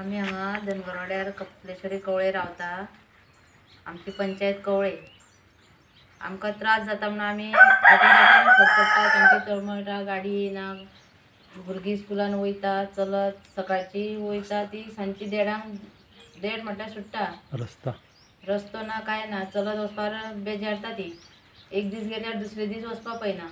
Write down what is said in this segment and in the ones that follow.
आम्ही हांगा धनगरवाड्यार कपलेश्वरी कवळे रावता. आमची पंचायत कवळे. आमकां त्रास जाता म्हणून आमी आटेन फटफडटात. आमची तळमळटा, गाडी येना, भुरगीं स्कुलान वयता चलत. सकाळची वयता ती सांजची देड म्हटल्यार सुट्टा. रस्तो ना काय ना, चलत वचपाक बेजारता ती. एक दीस गेल्यार दुसरे दीस वचपाक पळयना.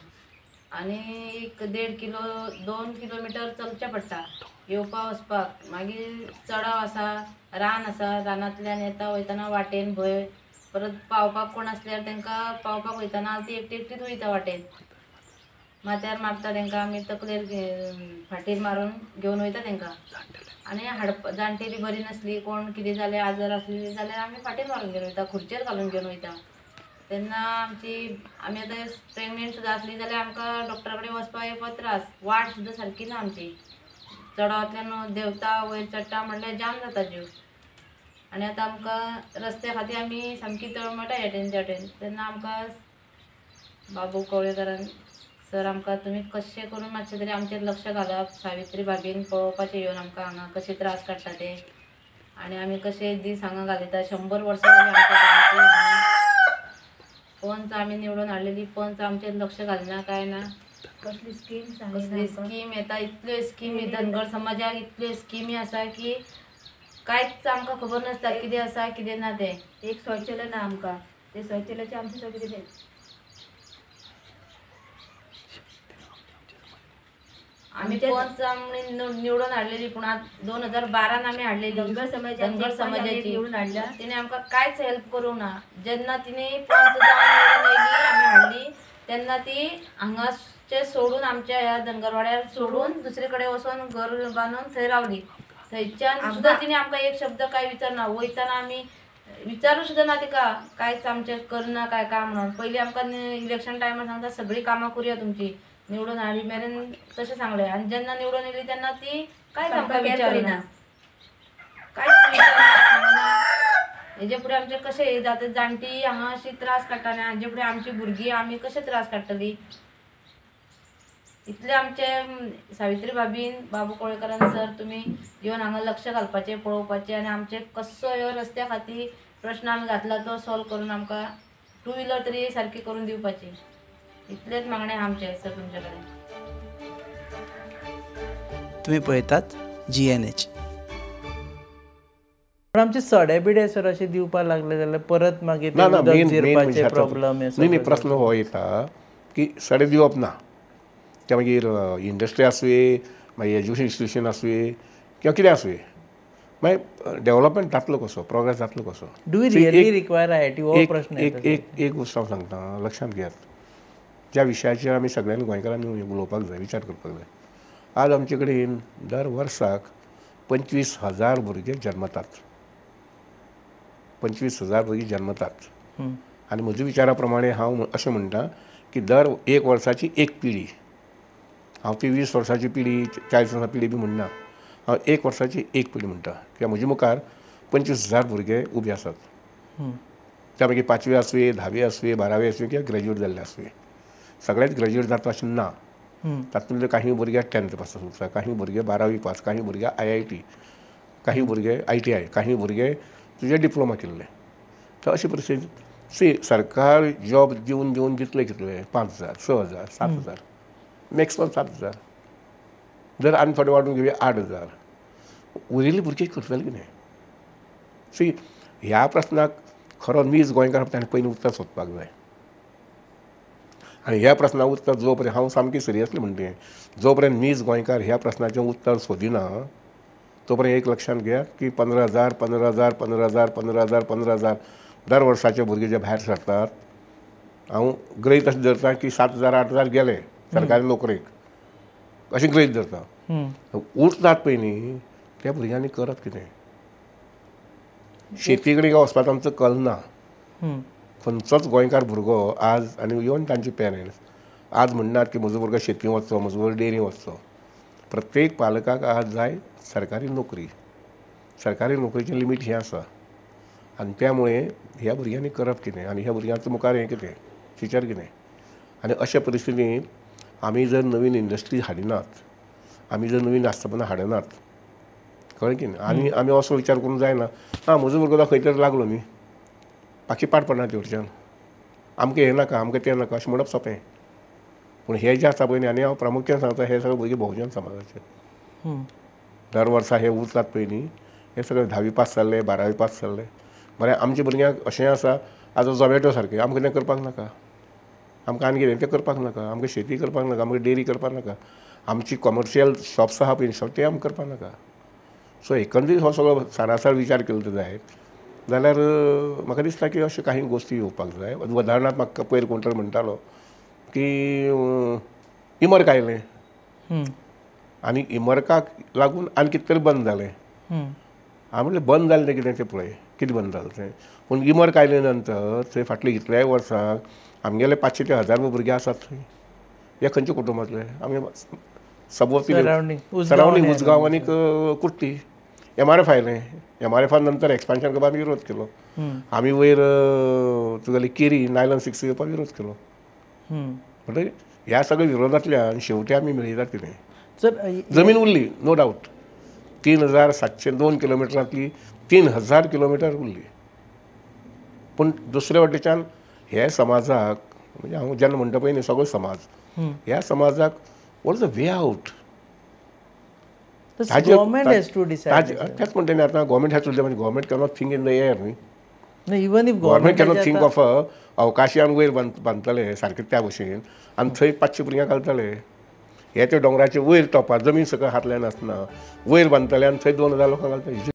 आनी एक 2 किलोमिटर चलचें पडटा येवपाक वचपाक. मागीर चडाव आसा, रान आसा, रानांतल्यान येता वयतना वाटेन भंय. परत पावपाक कोण आसल्यार तांकां पावपाक वयतना ती एकटीच वयता वाटेन. माथ्यार मारता तांकां आमी, तकलेर फाटीर मारून घेवन वयता तांकां. आनी जाणटेली बरी नासली, कोण कितें जालें आजार आसली जाल्यार आमी फाटीर मारून घेवन वयता, खुर्चेर घालून घेवन वयता. तेन्ना आमी आतां प्रेग्नेंट सुद्दां आसली जाल्यार आमकां डॉक्टरा कडेन वचपाक येवपाक त्रास. वाट सुद्दां सारकी ना आमची. चडावांतल्यान देंवता वयर चडटा म्हणल्यार जाम जाता जीव. आनी आतां आमकां रस्त्या खातीर आमी सामकी तळमळटा हेटेन तेटेन. तेन्ना आमकां बाबू कवळेकरान सर आमकां तुमी कशें करून मातशें तरी आमचेर लक्ष घालप. सावित्री भाभीन पळोवपाचें येवन आमकां हांगा कशें त्रास काडटा ते. आनी आमी कशे दीस हांगा घालयता. 100 वर्सां जालीं आमकां पंच आमी निवडून हाडलेली. पंच आमचेर लक्ष घालना काय ना. कसली स्कीम येता, इतल्यो स्किमी धनगर समाजाक इतल्यो स्किमी आसा की कांयच आमकां खबर नासता कितें आसा कितें ना तें. एक शौचालय ना आमकां. ते शौचालयाचें आमचें सगळें कितें आमी पंच निवडून हाडलेली. पूण 2012 आमी हाडलेली धनगर समाजाची निवडून हाडल्या. तिने आमकां कांयच हेल्प करूंक ना. जेन्ना तिने पंच जावन निवडून येयली आमी हाडली तेन्ना ती हांगाचे सोडून आमच्या ह्या धनगरवाड्यार सोडून दुसरे कडेन वचून घर बांदून थंय रावली. थंयच्यान सुद्दां तिने आमकां एक शब्द काय विचारना. वयताना आमी विचारूं सुद्दां ना तिका कांयच आमचें करना काय काम म्हणून. पयलीं आमकां इलेक्शन टायमार सांगता सगळीं कामां करुया तुमची निवडून हाडी मेरेन तशें सांगलें. आनी जेन्ना निवडून येयली तेन्ना ती कांयच आमकां विचारिना, कांयच विचारना सांगना. हेजे फुडें आमचें कशें हे जाता. जाणटी हांगा अशी त्रास काडटाली, हाजे फुडें आमची भुरगीं आमी कशें त्रास काडटली. इतलें आमचे सावित्री भाभीन बाबू कवळेकरान सर तुमी येवन हांगा लक्ष घालपाचें पळोवपाचें. आनी आमचे कसो ह्यो रस्त्या खातीर प्रश्न आमी घातला तो सॉल्व करून आमकां 2 व्हिलर तरी सारकी करून दिवपाची. इतलेच मागणें आमचें सर तुमचे कडेन. तुम्ही पळयतात GNH. पण आमचे सडे बिडे सर अशें दिवपाक लागले जाल्यार परत मागीर जिरपाचे प्रॉब्लेम. न्ही प्रश्न हो येता की सडे दिवप ना. त्या मागीर इंडस्ट्री आसूं, मागीर एज्युकेशन इन्स्टिट्यूशन आसूं किंवा कितें आसूं, मागीर डेव्हलपमेंट जातलो कसो, प्रोग्रेस जातलो कसो. डू रियली रिक्वायर IIT हो प्रश्न. एक गोश्ट हांव सांगता, लक्षांत घेयात. ज्या विशयाचेर आमी सगळ्यांनी गोंयकारांनी उलोवपाक जाय, विचार करपाक जाय. आज आमचे कडेन दर वर्साक 25,000 भुरगे जल्मतात. 25,000 भुरगीं जल्मतात. आनी म्हज्या विचारा प्रमाणे हांव अशें म्हणटा की दर 1 वर्साची एक पिढी. हांव ती 20 वर्साची पिढी 40 वर्सां पिढी बी म्हणना. हांव 1 वर्साची एक पिढी म्हणटा. कित्याक म्हजे मुखार 25,000 भुरगे उबे आसात. त्या मागीर 5वी आसूं, 10वी आसूं, 12वी आसूं किंवा ग्रॅज्युएट जाल्ले आसूं. सगळेच ग्रॅज्युएट जाता अशें ना. तातूंतले काही भुरगे 10th पास आसा, काही भुरगे 12वी पास, काही भुरगे IIT, काही भुरगे ITI, काही भुरगे तुजे डिप्लोमा केल्ले. तर अशी परिस्थिती सरकार जॉब दिवन दिवन दितले कितले 5,000, 6,000, 7,000, मॅक्सिमम 7,000. जर आनी थोडे वाडून घेवया 8,000. उरिल्ली भुरगीं करतले कितें. ह्या प्रस्नाक खरो नीज गोंयकार ताणें पयलीं उतर सोदपाक जाय. आनी ह्या प्रस्नाक उत्तर जो पर्यंत हांव सामकी सिरियसली म्हणटा, जो पर्यंत नीज गोंयकार ह्या प्रस्नाचें उत्तर सोदिना तो पर्यंत एक लक्षांत घेयात की 15,000, 15,000, 15,000, 15,000, 15,000 दर वर्साचे भुरगे जे भायर सरतात. हांव गृहीत अशें धरता की 7,000, 8,000 गेले सरकारी नोकरेक अशें गृहीत धरता. उरतात पळय न्ही त्या भुरग्यांनी करप कितें. शेती कडेन वचपाचो आमचो कल ना. खंयचोच गोंयकार भुरगो आज आनी इवन तांचे पेरंट्स आज म्हणनात की म्हजो भुरगो शेती वचचो, म्हजो भुरगो डेरी वचचो. प्रत्येक पालकाक आज जाय सरकारी नोकरी. सरकारी नोकरीचें लिमीट हें आसा. आनी त्या मुळे ह्या भुरग्यांनी करप कितें आनी ह्या भुरग्यांचो मुखार हें कितें फ्युचर कितें. आनी अशा परिस्थितींत आमी जर नवीन इंडस्ट्री हाडिनात, आमी जर नवीन आस्थापनां हाडनात, कळ्ळें की ना. आनी आमी असो विचार करूंक जायना म्हजो भुरगो खंय तरी लागलो न्ही बाकी पाड पडना ते वटच्यान आमकां हें नाका आमकां तें नाका अशें म्हणप सोंपें. पूण हे जें आसा पळय न्ही आनी हांव प्रामुख्यान सांगता हे सगळे भुरगे बहुजन समाजाचे. दर वर्सा हे उरतात पळय न्ही हे सगळे 10वी पास जाल्ले 12वी पास जाल्ले. बरें आमच्या भुरग्यांक अशें आसा आतां झोमॅटो सारकें आमकां तें करपाक नाका. आमकां आनी कितें तें करपाक नाका. आमकां शेती करपाक नाका. आमकां डेरी करपाक नाका. आमची कमर्शियल शॉप्स आहा पळय तें आमकां करपाक नाका. सो एकंदरीत हो सगळो सारासर विचार केलो जायत जाल्यार म्हाका दिसता की अश्यो काही गोश्टी येवपाक जाय. उदाहरणांत म्हाका पयर कोण तरी म्हणटालो की इमर्क आयलें आनी इमर्काक लागून आनी कितें तरी बंद जालें. हांव म्हणलें बंद जालें तें कितें तें पळय कितें बंद जालें तें. पूण इमर्क आयले नंतर थंय फाटले इतल्याय वर्सांक आमगेले 500 ते 1000 भुरगे आसात थंय. हे खंयचे कुटुंबातले आमी सबोती सरावंडींग उजगांव आनी कुर्ती MRF आयलें. MRF नंतर एक्सपान्शन करपाक विरोध केलो. आमी वयर तुगेली केरी नायलन 6 येवपाक विरोध केलो. म्हणजे ह्या सगळ्या विरोधांतल्यान शेवटी आमी मेळयतात कितें सर जमीन उरली नो डावट. 3702 किलोमिटरांतली 3000 किलोमिटर उरली. पूण दुसऱ्या वटेच्यान हे समाजाक म्हणजे हांव जेन्ना म्हणटा पळय न्ही सगळो समाज ह्या समाजाक वॉट इज द वे आवट. Government has to decide. तेच म्हणटा न्ही आतां government has to decide. Government cannot think in the air न्ही. Even if government cannot think of अवकाशान वयर बांदतले सारकें त्या भशेन आनी थंय 500 भुरग्यांक घालतले. हे ते दोंगराचे वयर टॉपार जमीन सकयल हातल्यान आसना वयर बांदतले आनी थंय 2000 लोकांक घालतले.